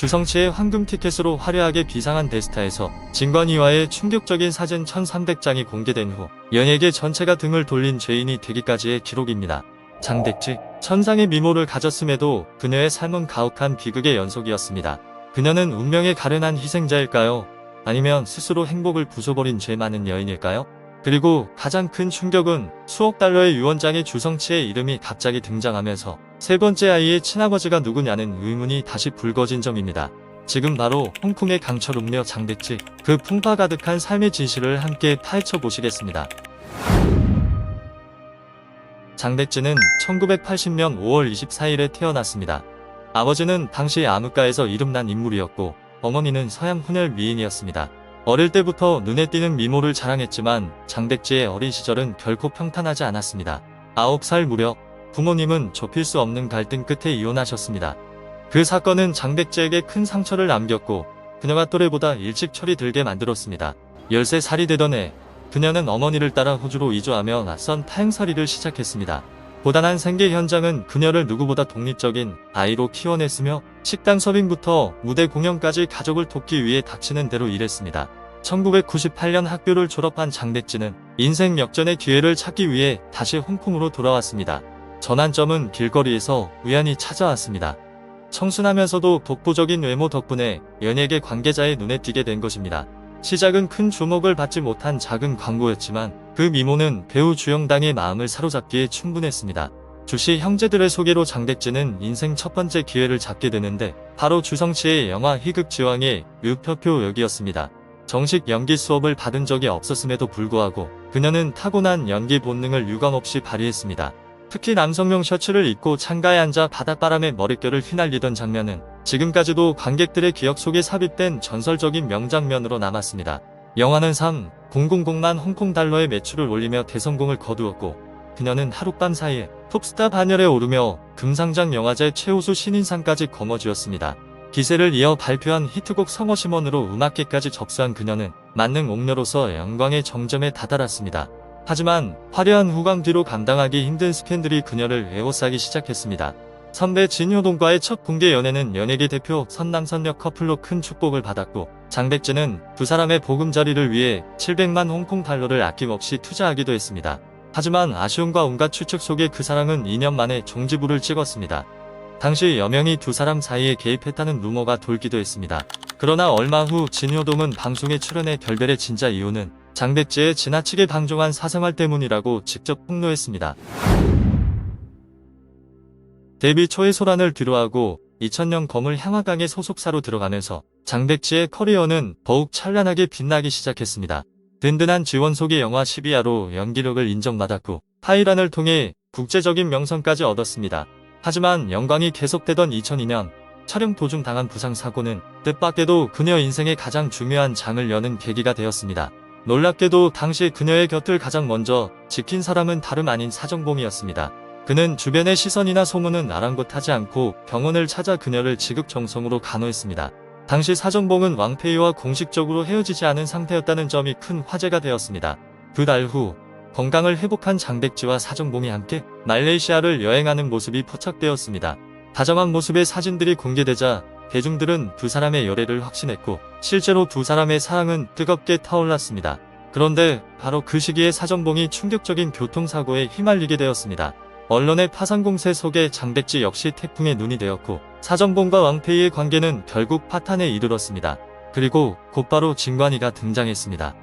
주성치의 황금 티켓으로 화려하게 비상한 데스타에서 진관이와의 충격적인 사진 1300장이 공개된 후 연예계 전체가 등을 돌린 죄인이 되기까지의 기록입니다. 장백지, 천상의 미모를 가졌음에도 그녀의 삶은 가혹한 비극의 연속이었습니다. 그녀는 운명에 가련한 희생자일까요? 아니면 스스로 행복을 부숴버린 죄 많은 여인일까요? 그리고 가장 큰 충격은 수억 달러의 유언장에 주성치의 이름이 갑자기 등장하면서 세 번째 아이의 친아버지가 누구냐는 의문이 다시 불거진 점입니다. 지금 바로 홍콩의 강철 운명 장백지, 그 풍파 가득한 삶의 진실을 함께 파헤쳐 보시겠습니다. 장백지는 1980년 5월 24일에 태어났습니다. 아버지는 당시 암흑가에서 이름난 인물이었고 어머니는 서양 혼혈 미인이었습니다. 어릴 때부터 눈에 띄는 미모를 자랑했지만 장백지의 어린 시절은 결코 평탄하지 않았습니다. 9살 무렵 부모님은 좁힐 수 없는 갈등 끝에 이혼하셨습니다. 그 사건은 장백지에게 큰 상처를 남겼고 그녀가 또래보다 일찍 철이 들게 만들었습니다. 13살이 되던 해 그녀는 어머니를 따라 호주로 이주하며 낯선 타행살이를 시작했습니다. 고단한 생계 현장은 그녀를 누구보다 독립적인 아이로 키워냈으며 식당 서빙부터 무대 공연까지 가족을 돕기 위해 닥치는 대로 일했습니다. 1998년 학교를 졸업한 장백지는 인생 역전의 기회를 찾기 위해 다시 홍콩으로 돌아왔습니다. 전환점은 길거리에서 우연히 찾아왔습니다. 청순하면서도 독보적인 외모 덕분에 연예계 관계자의 눈에 띄게 된 것입니다. 시작은 큰 주목을 받지 못한 작은 광고였지만 그 미모는 배우 주영당의 마음을 사로잡기에 충분했습니다. 주씨 형제들의 소개로 장백지는 인생 첫 번째 기회를 잡게 되는데 바로 주성치의 영화 희극지왕의 류표표 역이었습니다. 정식 연기 수업을 받은 적이 없었음에도 불구하고 그녀는 타고난 연기 본능을 유감없이 발휘했습니다. 특히 남성용 셔츠를 입고 창가에 앉아 바닷바람에 머릿결을 휘날리던 장면은 지금까지도 관객들의 기억 속에 삽입된 전설적인 명장면으로 남았습니다. 영화는 3,000만 홍콩 달러의 매출을 올리며 대성공을 거두었고 그녀는 하룻밤 사이에 톱스타 반열에 오르며 금상장 영화제 최우수 신인상까지 거머쥐었습니다. 기세를 이어 발표한 히트곡 성어심원으로 음악계까지 접수한 그녀는 만능 옥녀로서 영광의 정점에 다다랐습니다. 하지만 화려한 후광 뒤로 감당하기 힘든 스캔들이 그녀를 에워싸기 시작했습니다. 선배 진효동과의 첫 공개 연애는 연예계 대표 선남선녀 커플로 큰 축복을 받았고 장백지는 두 사람의 보금자리를 위해 700만 홍콩 달러를 아낌없이 투자하기도 했습니다. 하지만 아쉬움과 온갖 추측 속에 그 사랑은 2년 만에 종지부를 찍었습니다. 당시 여명이 두 사람 사이에 개입했다는 루머가 돌기도 했습니다. 그러나 얼마 후 진효동은 방송에 출연해 별별의 진짜 이유는 장백지의 지나치게 방종한 사생활 때문이라고 직접 폭로했습니다. 데뷔 초의 소란을 뒤로하고 2000년 검을 향화강의 소속사로 들어가면서 장백지의 커리어는 더욱 찬란하게 빛나기 시작했습니다. 든든한 지원 속의 영화 12화로 연기력을 인정받았고 파이란을 통해 국제적인 명성까지 얻었습니다. 하지만 영광이 계속되던 2002년 촬영 도중 당한 부상사고는 뜻밖에도 그녀 인생의 가장 중요한 장을 여는 계기가 되었습니다. 놀랍게도 당시 그녀의 곁을 가장 먼저 지킨 사람은 다름 아닌 사정봉이었습니다. 그는 주변의 시선이나 소문은 아랑곳하지 않고 병원을 찾아 그녀를 지극정성으로 간호했습니다. 당시 사정봉은 왕페이와 공식적으로 헤어지지 않은 상태였다는 점이 큰 화제가 되었습니다. 그 달 후 건강을 회복한 장백지와 사정봉이 함께 말레이시아를 여행하는 모습이 포착되었습니다. 다정한 모습의 사진들이 공개되자 대중들은 두 사람의 열애를 확신했고 실제로 두 사람의 사랑은 뜨겁게 타올랐습니다. 그런데 바로 그 시기에 사정봉이 충격적인 교통사고에 휘말리게 되었습니다. 언론의 파상 공세 속에 장백지 역시 태풍의 눈이 되었고 사정봉과 왕페이의 관계는 결국 파탄에 이르렀습니다. 그리고 곧바로 진관이가 등장했습니다.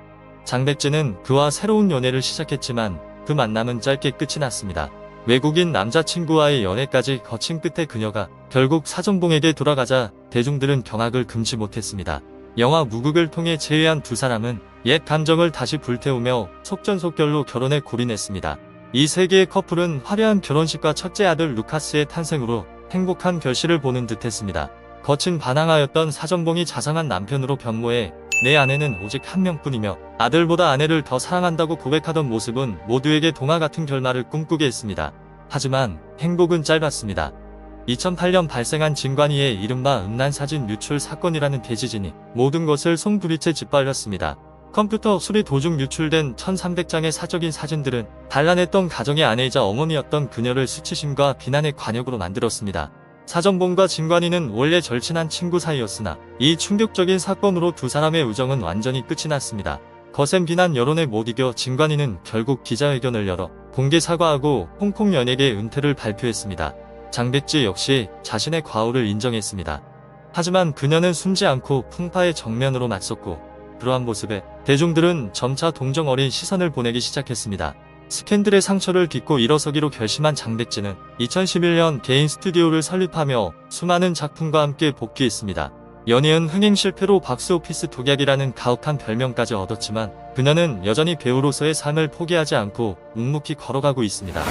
장백지는 그와 새로운 연애를 시작했지만 그 만남은 짧게 끝이 났습니다. 외국인 남자친구와의 연애까지 거친 끝에 그녀가 결국 사정봉에게 돌아가자 대중들은 경악을 금치 못했습니다. 영화 무극을 통해 재회한 두 사람은 옛 감정을 다시 불태우며 속전속결로 결혼에 골인했습니다. 이 세 개의 커플은 화려한 결혼식과 첫째 아들 루카스의 탄생으로 행복한 결실을 보는 듯했습니다. 거친 반항아였던 사정봉이 자상한 남편으로 변모해 내 아내는 오직 한 명뿐이며 아들보다 아내를 더 사랑한다고 고백하던 모습은 모두에게 동화 같은 결말을 꿈꾸게 했습니다. 하지만 행복은 짧았습니다. 2008년 발생한 진관이의 이른바 음란사진 유출 사건이라는 대지진이 모든 것을 송두리째 짓밟았습니다. 컴퓨터 수리 도중 유출된 1300장의 사적인 사진들은 단란했던 가정의 아내이자 어머니였던 그녀를 수치심과 비난의 관역으로 만들었습니다. 사정봉과 진관이는 원래 절친한 친구 사이였으나 이 충격적인 사건으로 두 사람의 우정은 완전히 끝이 났습니다. 거센 비난 여론에 못 이겨 진관이는 결국 기자회견을 열어 공개 사과하고 홍콩 연예계 은퇴를 발표했습니다. 장백지 역시 자신의 과오를 인정했습니다. 하지만 그녀는 숨지 않고 풍파에 정면으로 맞섰고 그러한 모습에 대중들은 점차 동정 어린 시선을 보내기 시작했습니다. 스캔들의 상처를 딛고 일어서기로 결심한 장백지는 2011년 개인 스튜디오를 설립하며 수많은 작품과 함께 복귀했습니다. 연이은 흥행 실패로 박스오피스 독약이라는 가혹한 별명까지 얻었지만 그녀는 여전히 배우로서의 삶을 포기하지 않고 묵묵히 걸어가고 있습니다.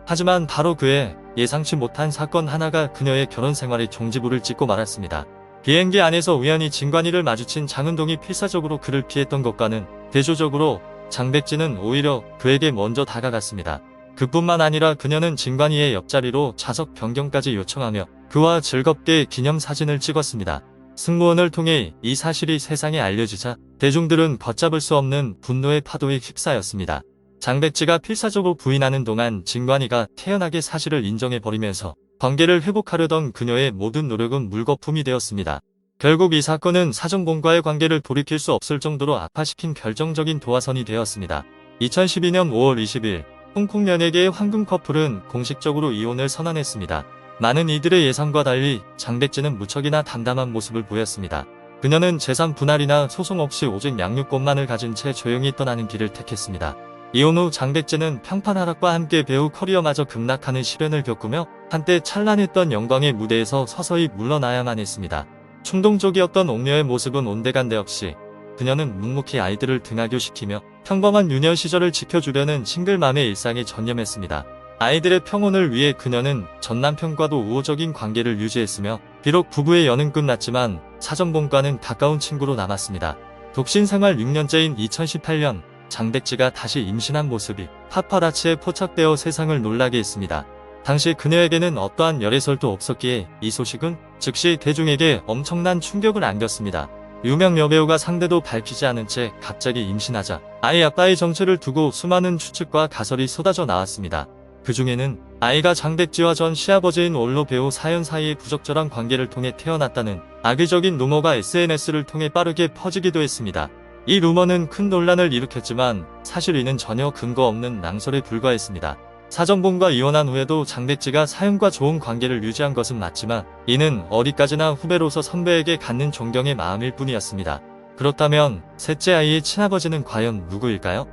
하지만 바로 그의 예상치 못한 사건 하나가 그녀의 결혼 생활의 종지부를 찍고 말았습니다. 비행기 안에서 우연히 진관이를 마주친 장은동이 필사적으로 그를 피했던 것과는 대조적으로 장백지는 오히려 그에게 먼저 다가갔습니다. 그뿐만 아니라 그녀는 진관이의 옆자리로 좌석 변경까지 요청하며 그와 즐겁게 기념사진을 찍었습니다. 승무원을 통해 이 사실이 세상에 알려지자 대중들은 걷잡을 수 없는 분노의 파도에 휩싸였습니다. 장백지가 필사적으로 부인하는 동안 진관이가 태연하게 사실을 인정해버리면서 관계를 회복하려던 그녀의 모든 노력은 물거품이 되었습니다. 결국 이 사건은 사정봉과의 관계를 돌이킬 수 없을 정도로 악화시킨 결정적인 도화선이 되었습니다. 2012년 5월 20일 홍콩 연예계의 황금 커플은 공식적으로 이혼을 선언했습니다. 많은 이들의 예상과 달리 장백지는 무척이나 담담한 모습을 보였습니다. 그녀는 재산 분할이나 소송 없이 오직 양육권만을 가진 채 조용히 떠나는 길을 택했습니다. 이혼 후 장백지는 평판 하락과 함께 배우 커리어마저 급락하는 시련을 겪으며 한때 찬란했던 영광의 무대에서 서서히 물러나야만 했습니다. 충동적이었던 옥녀의 모습은 온데간데 없이 그녀는 묵묵히 아이들을 등하교시키며 평범한 유년 시절을 지켜주려는 싱글맘의 일상에 전념했습니다. 아이들의 평온을 위해 그녀는 전 남편과도 우호적인 관계를 유지했으며 비록 부부의 연은 끝났지만 사정봉과는 가까운 친구로 남았습니다. 독신 생활 6년째인 2018년 장백지가 다시 임신한 모습이 파파라치에 포착되어 세상을 놀라게 했습니다. 당시 그녀에게는 어떠한 열애설도 없었기에 이 소식은 즉시 대중에게 엄청난 충격을 안겼습니다. 유명 여배우가 상대도 밝히지 않은 채 갑자기 임신하자 아이 아빠의 정체를 두고 수많은 추측과 가설이 쏟아져 나왔습니다. 그 중에는 아이가 장백지와 전 시아버지인 원로 배우 사연 사이의 부적절한 관계를 통해 태어났다는 악의적인 루머가 SNS를 통해 빠르게 퍼지기도 했습니다. 이 루머는 큰 논란을 일으켰지만 사실 이는 전혀 근거 없는 낭설에 불과했습니다. 사정봉과 이혼한 후에도 장백지가 사연과 좋은 관계를 유지한 것은 맞지만 이는 어디까지나 후배로서 선배에게 갖는 존경의 마음일 뿐이었습니다. 그렇다면 셋째 아이의 친아버지는 과연 누구일까요?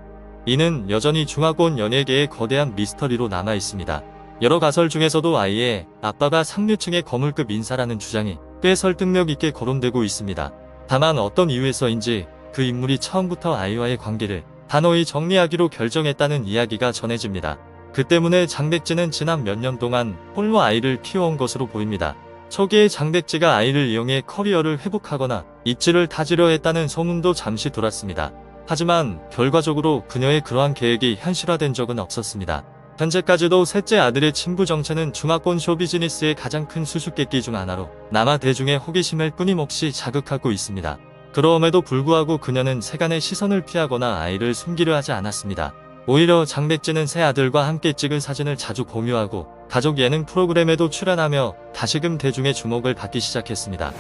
이는 여전히 중화권 연예계의 거대한 미스터리로 남아있습니다. 여러 가설 중에서도 아이의 아빠가 상류층의 거물급 인사라는 주장이 꽤 설득력 있게 거론되고 있습니다. 다만 어떤 이유에서인지 그 인물이 처음부터 아이와의 관계를 단호히 정리하기로 결정했다는 이야기가 전해집니다. 그 때문에 장백지는 지난 몇 년 동안 홀로 아이를 키워온 것으로 보입니다. 초기에 장백지가 아이를 이용해 커리어를 회복하거나 입지를 다지려 했다는 소문도 잠시 돌았습니다. 하지만 결과적으로 그녀의 그러한 계획이 현실화된 적은 없었습니다. 현재까지도 셋째 아들의 친부 정체는 중화권 쇼비즈니스의 가장 큰 수수께끼 중 하나로 남아 대중의 호기심을 끊임없이 자극하고 있습니다. 그럼에도 불구하고 그녀는 세간의 시선을 피하거나 아이를 숨기려 하지 않았습니다. 오히려 장백지는 새 아들과 함께 찍은 사진을 자주 공유하고 가족 예능 프로그램에도 출연하며 다시금 대중의 주목을 받기 시작했습니다.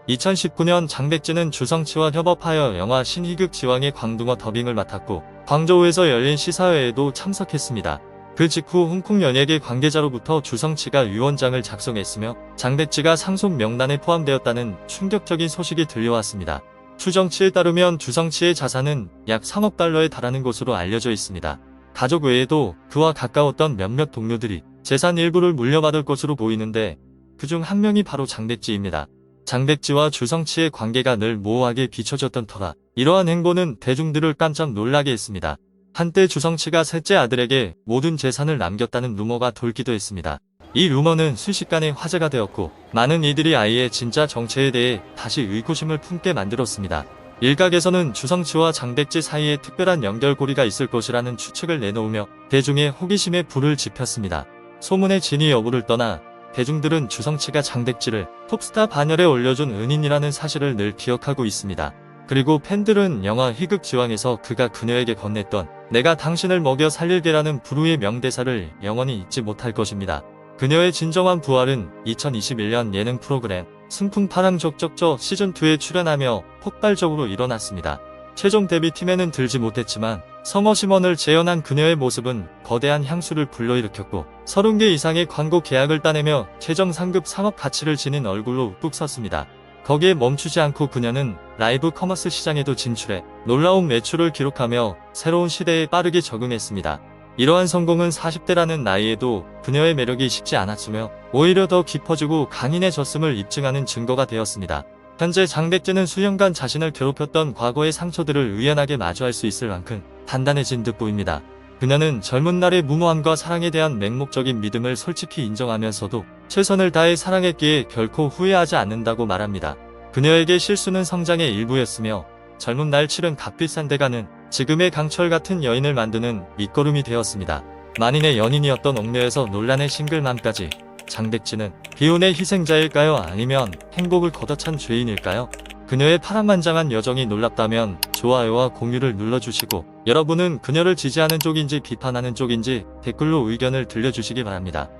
2019년 장백지는 주성치와 협업하여 영화 신희극 지왕의 광둥어 더빙을 맡았고 광저우에서 열린 시사회에도 참석했습니다. 그 직후 홍콩 연예계 관계자로부터 주성치가 유언장을 작성했으며 장백지가 상속 명단에 포함되었다는 충격적인 소식이 들려왔습니다. 추정치에 따르면 주성치의 자산은 약 3억 달러에 달하는 것으로 알려져 있습니다. 가족 외에도 그와 가까웠던 몇몇 동료들이 재산 일부를 물려받을 것으로 보이는데 그중 한 명이 바로 장백지입니다. 장백지와 주성치의 관계가 늘 모호하게 비춰졌던 터라 이러한 행보는 대중들을 깜짝 놀라게 했습니다. 한때 주성치가 셋째 아들에게 모든 재산을 남겼다는 루머가 돌기도 했습니다. 이 루머는 순식간에 화제가 되었고 많은 이들이 아이의 진짜 정체에 대해 다시 의구심을 품게 만들었습니다. 일각에서는 주성치와 장백지 사이에 특별한 연결고리가 있을 것이라는 추측을 내놓으며 대중의 호기심에 불을 지폈습니다. 소문의 진위 여부를 떠나 대중들은 주성치가 장백지를 톱스타 반열에 올려준 은인이라는 사실을 늘 기억하고 있습니다. 그리고 팬들은 영화 희극지왕에서 그가 그녀에게 건넸던 내가 당신을 먹여 살릴게라는 불후의 명대사를 영원히 잊지 못할 것입니다. 그녀의 진정한 부활은 2021년 예능 프로그램 승풍파랑족적저 시즌2에 출연하며 폭발적으로 일어났습니다. 최종 데뷔팀에는 들지 못했지만 성어심원을 재현한 그녀의 모습은 거대한 향수를 불러일으켰고 30개 이상의 광고 계약을 따내며 최정 상급 상업 가치를 지닌 얼굴로 뚝 섰습니다. 거기에 멈추지 않고 그녀는 라이브 커머스 시장에도 진출해 놀라운 매출을 기록하며 새로운 시대에 빠르게 적응했습니다. 이러한 성공은 40대라는 나이에도 그녀의 매력이 식지 않았으며 오히려 더 깊어지고 강인해졌음을 입증하는 증거가 되었습니다. 현재 장백진은 수년간 자신을 괴롭혔던 과거의 상처들을 의연하게 마주할 수 있을 만큼 단단해진 듯 보입니다. 그녀는 젊은 날의 무모함과 사랑에 대한 맹목적인 믿음을 솔직히 인정하면서도 최선을 다해 사랑했기에 결코 후회하지 않는다고 말합니다. 그녀에게 실수는 성장의 일부였으며 젊은 날 치른 값비싼 대가는 지금의 강철 같은 여인을 만드는 밑거름이 되었습니다. 만인의 연인이었던 옥녀에서 논란의 싱글맘까지 장백진은 비혼의 희생자일까요? 아니면 행복을 걷어찬 죄인일까요? 그녀의 파란만장한 여정이 놀랍다면 좋아요와 공유를 눌러주시고 여러분은 그녀를 지지하는 쪽인지 비판하는 쪽인지 댓글로 의견을 들려주시기 바랍니다.